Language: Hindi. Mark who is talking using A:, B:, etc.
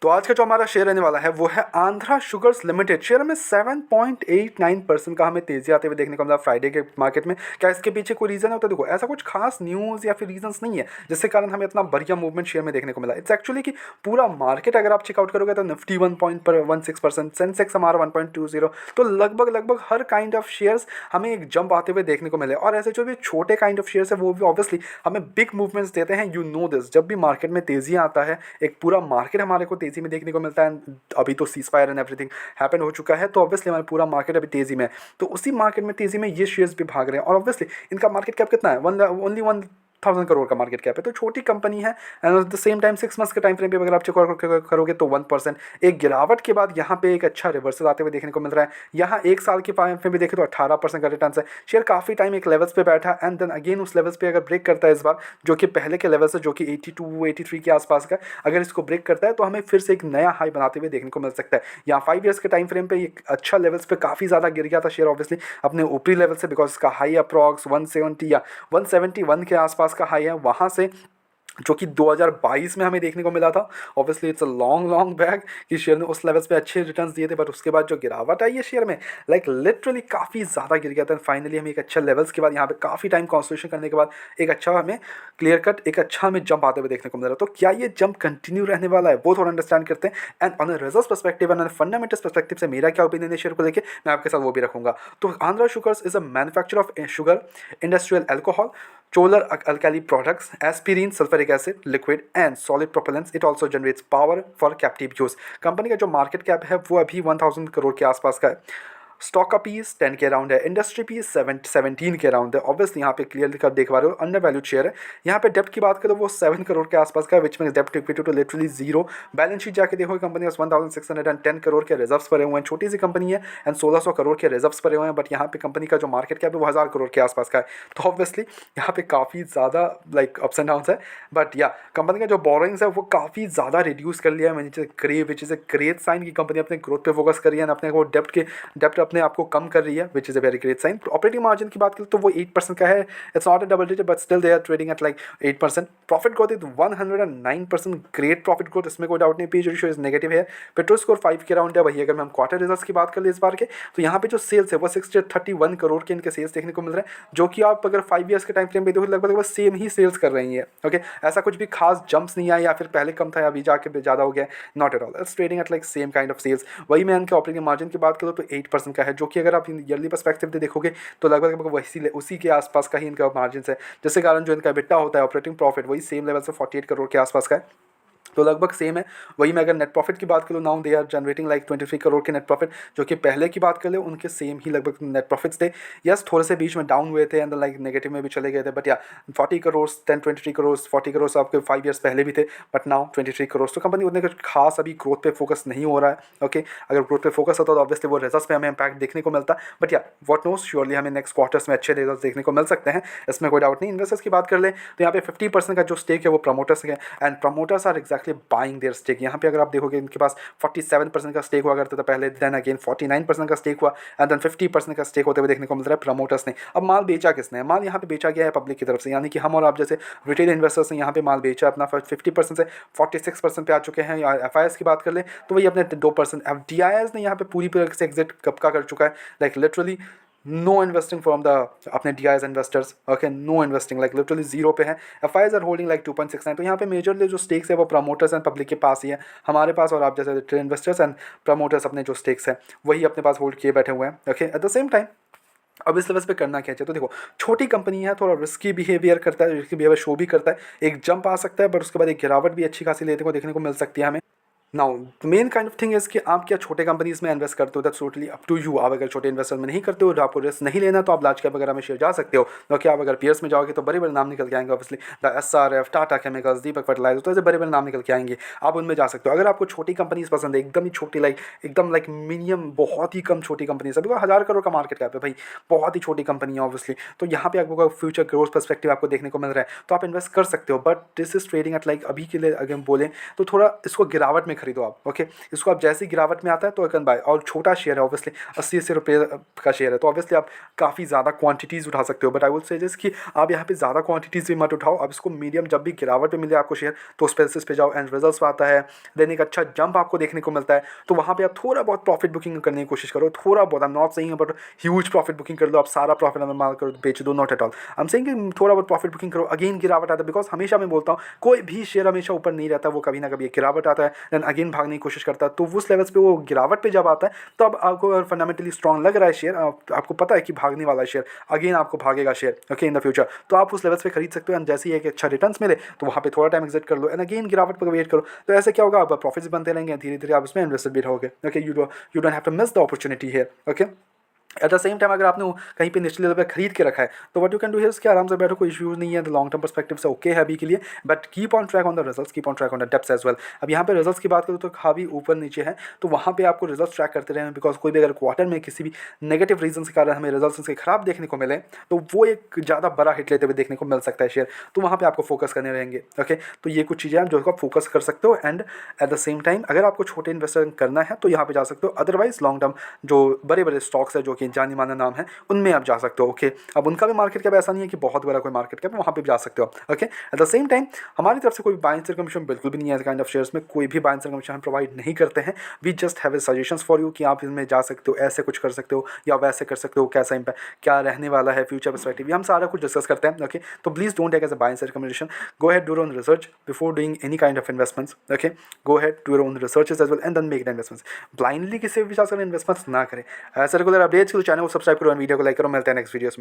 A: तो आज का जो हमारा शेयर रहने वाला है वो है आंध्रा शुगर्स लिमिटेड। शेयर में 7.89% का हमें तेजी आते हुए देखने को मिला फ्राइडे के मार्केट में। क्या इसके पीछे कोई रीज़न होता है? देखो, ऐसा कुछ खास न्यूज़ या फिर रीजंस नहीं है जिसके कारण हमें इतना बढ़िया मूवमेंट शेयर में देखने को मिला। इट्स एक्चुअली कि पूरा मार्केट अगर आप चेकआउट करोगे तो निफ्टी 1.16%, सेंसेक्स हमारा 1.20, तो लगभग हर काइंड ऑफ शेयर्स हमें एक जंप आते हुए देखने को मिले। और ऐसे जो भी छोटे काइंड ऑफ शेयर्स है वो भी ऑब्वियसली हमें बिग मूवमेंट्स देते हैं। यू नो दिस, जब भी मार्केट में तेजी आता है, एक पूरा मार्केट हमारे को तेजी में देखने को मिलता है। अभी तो cease fire and everything happen हो चुका है, तो ऑब्वियसली हमारा पूरा मार्केट अभी तेजी में है। तो उसी मार्केट में तेजी में ये शेयर्स भी भाग रहे हैं। और ऑब्वियसली इनका मार्केट कैप कितना है? ओनली 1,000 करोड़ का मार्केट कैप है, तो छोटी कंपनी है। And eight the same time 6 months के टाइम फ्रेम पे अगर आप चेक करोगे तो 1% एक गिरावट के बाद यहाँ पे एक अच्छा रिवर्सल आते हुए देखने को मिल रहा है। यहाँ एक साल के टाइम फ्रेम भी देखें तो 18% का रिटर्न है। शेयर काफ़ी टाइम एक लेवल्स पे बैठा एंड देन अगेन उस लेवल्स पे अगर ब्रेक करता है इस बार, जो कि पहले के लेवल्स है, जो कि 82-83 के आसपास का, अगर इसको ब्रेक करता है तो हमें फिर से एक नया हाई बनाते हुए देखने को मिल सकता है। यहाँ 5 ईयर्स के टाइम फ्रेम पे एक अच्छा लेवल्स पे काफ़ी ज़्यादा गिर गया था शेयर ऑब्वियसली अपने ऊपरी लेवल से, बिकॉज इसका हाई अप्रॉक्स 170 या 171 के आसपास का हाई है वहाँ से, जो कि 2022 में हमें देखने को मिला था। Obviously it's a long back कि शेयर ने उस लेवल्स पे अच्छे रिटर्न्स दिए थे, बट उसके बाद जो गिरावट आई है शेयर में, लाइक लिटरली काफ़ी ज़्यादा गिर गया था। फाइनली हमें एक अच्छा लेवल्स के बाद यहाँ पे काफ़ी टाइम कॉन्सोलेशन करने के बाद एक अच्छा हमें क्लियर कट एक अच्छा हमें जंप आते हुए देखने को मिल रहा है। तो क्या ये जंप कंटिन्यू रहने वाला है वो थोड़ा अंडरस्टैंड करते हैं। And on result perspective and fundamentals perspective से मेरा क्या ओपिनियन है शेयर को लेकर, मैं आपके साथ वो भी रखूंगा। तो Andhra sugars is a manufacture of sugar, industrial alcohol, Cholar alkali products, aspirin, sulfuric acid, liquid and solid propellants. It also generates power for captive use. Company का जो मार्केट कैप है वो अभी 1,000 करोड़ के आसपास का है। स्टॉक का पीस 10 के अराउंड है, इंडस्ट्री पीस 17 के अराउंड है। ऑब्वियसली यहाँ पे क्लियरली कर देख पा रहे हो अंडर वैल्यूड शेयर है। यहाँ पे डेप्ट की बात करो वो 7 करोड़ के आसपास का है, विच में डेप्ट equity to literally zero. Balance sheet जाके देखो कंपनी के 1,610 करोड़ के रिजर्व्स पड़े हुए हैं। छोटी सी कंपनी है एंड 1,600 करोड़ के रिजर्व्स पड़े हुए हैं, बट यहाँ पे कंपनी का जो मार्केट कैप है वो 1,000 करोड़ के आसपास का है। तो ऑब्वियसली यहाँ पे काफ़ी ज़्यादा लाइक अप्स एंड डाउन्स है, बट या कंपनी का जो बोरोइंग्स है वो काफ़ी ज़्यादा रिड्यूस कर लिया है। Which is a great sign की कंपनी अपने ग्रोथ पे फोकस कर रही है, अपने को डेप्ट अपने आप को कम कर रही है, which is a very great sign. Operating margin की बात करें तो वो 8% का है। It's not a double digit but still they are trading at like 8%। Profit growth is 109%, great profit growth, इसमें कोई डाउट नहीं। पी रेशियो इज नेगेटिव है। पेट्रोल स्कोर 5 के अराउंड है। वही अगर हम क्वार्टर रिजल्ट्स की बात कर ले इस बार के, तो यहाँ पे जो सेल्स है वो 631 करोड़ के इनके सेल्स देखने को मिल रहे हैं, जो कि आप अगर 5 ईयर्स के टाइम फ्रेम पे देखो लगभग सेम ही सेल्स कर रही है। ओके, ऐसा कुछ भी खास जंप्स नहीं आया या फिर पहले कम था या अभी जाके ज़्यादा हो गया, not at all. It's trading at like same kind of sales. वही मैं इनके ऑपरेटिंग मार्जिन की बात करूँ तो 8% का है, जो कि अगर आप ईयरली पर्सपेक्टिव से देखोगे तो लगभग वही उसी के आसपास का ही इनका मार्जिन है, जिसके कारण जो इनका बिट्टा होता है ऑपरेटिंग प्रॉफिट वही सेम लेवल से 48 करोड़ के आसपास का है, तो लगभग सेम है। वही मैं अगर नेट प्रॉफिट की बात करूँ, now they are generating like 23 crore के नेट प्रॉफिट, जो कि पहले की बात कर ले उनके सेम ही लगभग नेट प्रॉफिट्स थे। यस, थोड़े से बीच में डाउन हुए थे एंड लाइक नेगेटिव में भी चले गए थे, बट या 40 करोड़ 23 करोड़ 40 करोड़ आपके 5 ईयर्स पहले भी थे, बट नाउ 23 करोड़। तो कंपनी उतने कुछ खास अभी ग्रोथ पे फोकस नहीं हो रहा है। ओके, अगर ग्रोथ पे फोकस होता तो ऑब्वियसली वो रिजल्ट्स पे हमें इंपैक्ट देखने को मिलता, बट या व्हाट नोस, श्योरली हमें नेक्स्ट क्वार्टर्स में अच्छे रिजल्ट्स देखने को मिल सकते हैं, इसमें कोई डाउट नहीं। इन्वेस्टर्स की बात कर ले तो यहाँ पे 50% का जो स्टेक है वो प्रमोटर्स है and promoters are exactly buying their stake. यहाँ पे अगर आप देखोगे इनके पास 47% का स्टेक हुआ करता था पहले, देन अगेन 49% का स्टेक हुआ एंड देन 50% का स्टेक होते हुए देखने को मिल रहा है प्रमोटर्स ने। अब माल बेचा किसने? माल यहाँ पे बेचा गया है पब्लिक की तरफ से, यानी कि हम और आप जैसे रिटेल इन्वेस्टर्स ने यहाँ पे माल बेचा अपना 50% से 46% पे आ चुके हैं। या FIS की बात कर ले तो वही अपने 2%। FDIS ने यहाँ पे पूरी तरह से एग्जिट कब का कर चुका है, like literally no investing from the अपने DIS investors. Okay, no investing, like literally zero पे है। FIS are holding like 2.69। तो यहाँ पे मेजरली जो स्टेक्स है वो प्रमोटर्स एंड पब्लिक के पास ही है, हमारे पास और आप जैसे रिटेल इन्वेस्टर्स एंड प्रमोटर्स अपने जो स्टेक्स हैं वही अपने पास होल्ड किए बैठे हुए हैं। Okay, at the same time अब इस लेवल पे करना क्या चाहिए? तो देखो, छोटी कंपनी है, थोड़ा रिस्की बिहेवियर करता है, रिस्की बिहेवियर शो भी करता है, एक जंप आ सकता है बट उसके बाद एक गिरावट भी अच्छी खासी लेने को देखने को मिल सकती है हमें। Now main kind of thing is कि आप क्या छोटे कंपनीज में इन्वेस्ट करते हो, that's totally up to you. आप अगर छोटे इन्वेस्टर में नहीं करते हो, जो आपको रिस्क नहीं लेना, तो आप लार्ज कैप वगैरह में शेयर जा सकते हो। क्योंकि आप अगर पीएस में जाओगे तो बड़े बड़े नाम निकल के आएंगे, obviously the SRF, Tata chemicals, Deepak fertiliser, तो ऐसे बड़े बड़े नाम निकल के आएंगे, आप उनमें जा सकते हो। अगर आपको छोटी कंपनीज पसंद है, एकदम ही छोटी, एकदम लाइक मिनिमम बहुत ही कम छोटी कंपनी है, बिकॉज 1,000 करोड़ का मार्केट कैप है भाई, बहुत ही छोटी कंपनी है ऑब्वियसली, तो यहाँ पे आपको फ्यूचर ग्रोथ पर्सपेक्टिव आपको देखने को मिल रहा है, तो आप इन्वेस्ट कर सकते हो। But this is trading at like अभी के लिए अगर बोलें तो थोड़ा इसको गिरावट में खरीदो आप। ओके, इसको आप जैसे ही गिरावट में आता है तो एक बाय, और छोटा शेयर है ऑब्वियसली, 80-80 रुपये का शेयर है, तो ऑब्वियसली आप काफ़ी ज़्यादा क्वांटिटीज़ उठा सकते हो। बट आई वुड सजेस्ट कि आप यहाँ पे ज़्यादा क्वांटिटीज़ भी मत उठाओ, आप इसको मीडियम, जब भी गिरावट पे मिले आपको शेयर तो उस बेसिस पे जाओ एंड रिजल्ट्स आता है, देन एक अच्छा जंप आपको देखने को मिलता है, तो वहाँ पे आप थोड़ा बहुत प्रॉफिट बुकिंग करने की कोशिश करो, थोड़ा बहुत, I am not saying but huge profit booking कर लो, आप सारा प्रॉफिट हमें माल करो बेच दो, not at all. I am saying कि थोड़ा बहुत प्रॉफिट बुकिंग करो, अगेन गिरावट आता है, बिकॉज हमेशा मैं बोलता हूँ कोई भी शेयर हमेशा ऊपर नहीं रहता, वो कभी ना कभी एक गिरावट आता है, देन अगेन भागने की कोशिश करता है, तो उस लेवल्स पे वो गिरावट पे जब आता है तो अब आपको अगर फंडामेंटली स्ट्रॉन्ग लग रहा है शेयर, आपको पता है कि भागने वाला शेयर, अगेन आपको भागेगा share okay in the future, तो आप उस लेवल्स पे खरीद सकते हो, एंड जैसे ही एक अच्छा रिटर्न्स मिले तो वहाँ पे थोड़ा टाइम एग्जिट कर लो, एंड अगेन गिरावट पर वेट करो, तो ऐसे क्या होगा, आप प्रॉफिट्स बनते रहेंगे, धीरे धीरे आप उसमें इन्वेस्टेड भी रहोगे। Okay, you don't have to miss the opportunity here. Okay, at the same time अगर आपने कहीं पे निचले लेवल पे खरीद के रखा है तो what you can do here, इसके आराम से बैठो, कोई इश्यूज नहीं है, द लॉन्ग टर्म पर्सपेक्टिव से ओके है अभी के लिए, but keep on track on the results, keep on track on the debts as well. अब यहाँ पे रिजल्ट्स की बात करूँ तो काफ़ी ऊपर नीचे है, तो वहाँ पे आपको रिजल्ट्स ट्रैक करते रहें, बिकॉज कोई भी अगर क्वार्टर में किसी भी नेगेटिव रीजन के कारण हमें रिजल्ट्स के खराब देखने को मिले तो वो एक ज़्यादा बड़ा हिट लेते हुए देखने को मिल सकता है शेयर, तो वहाँ पे आपको फोकस करने रहेंगे। ओके, तो ये कुछ चीज़ें हैं जो आप फोकस कर सकते हो, and eight the same time अगर आपको छोटे इन्वेस्टर करना है तो यहाँ पे जा सकते हो, अदरवाइज लॉन्ग टर्म जो बड़े बड़े स्टॉक्स है जो कि जानी माना नाम है उनमें आप जा सकते हो। ओके, अब उनका भी मार्केट कैप ऐसा नहीं है कि बहुत बड़ा कोई मार्केट कैप, वहाँ पे भी जा सकते हो। Okay, at the same time हमारी तरफ से कोई बाइंग सेल कमीशन बिल्कुल भी नहीं है, काइंड ऑफ शेयर्स में कोई भी बाइंग सेल कमीशन हम प्रोवाइड नहीं करते हैं। We just have a suggestions for you कि आप इसमें जा सकते हो, ऐसे कुछ कर सकते हो या वैसे कर सकते हो, कैसा इम्पैक्ट क्या रहने वाला है, फ्यूचर पर्सपेक्टिव, हम सारा कुछ डिस्कस करते हैं। ओके, तो please don't take as a buying sell commission, go ahead do your own research before doing any kind of investments. Okay, go ahead do your own researches as well and then make the investments. Blindly किसी भी विचार से इन्वेस्टमेंट्स ना करें। ऐसे रेगुलर अपडेट्स के चैनल को सब्सक्राइब करो, वीडियो को लाइक करो, मिलते हैं नेक्स्ट वीडियोस में।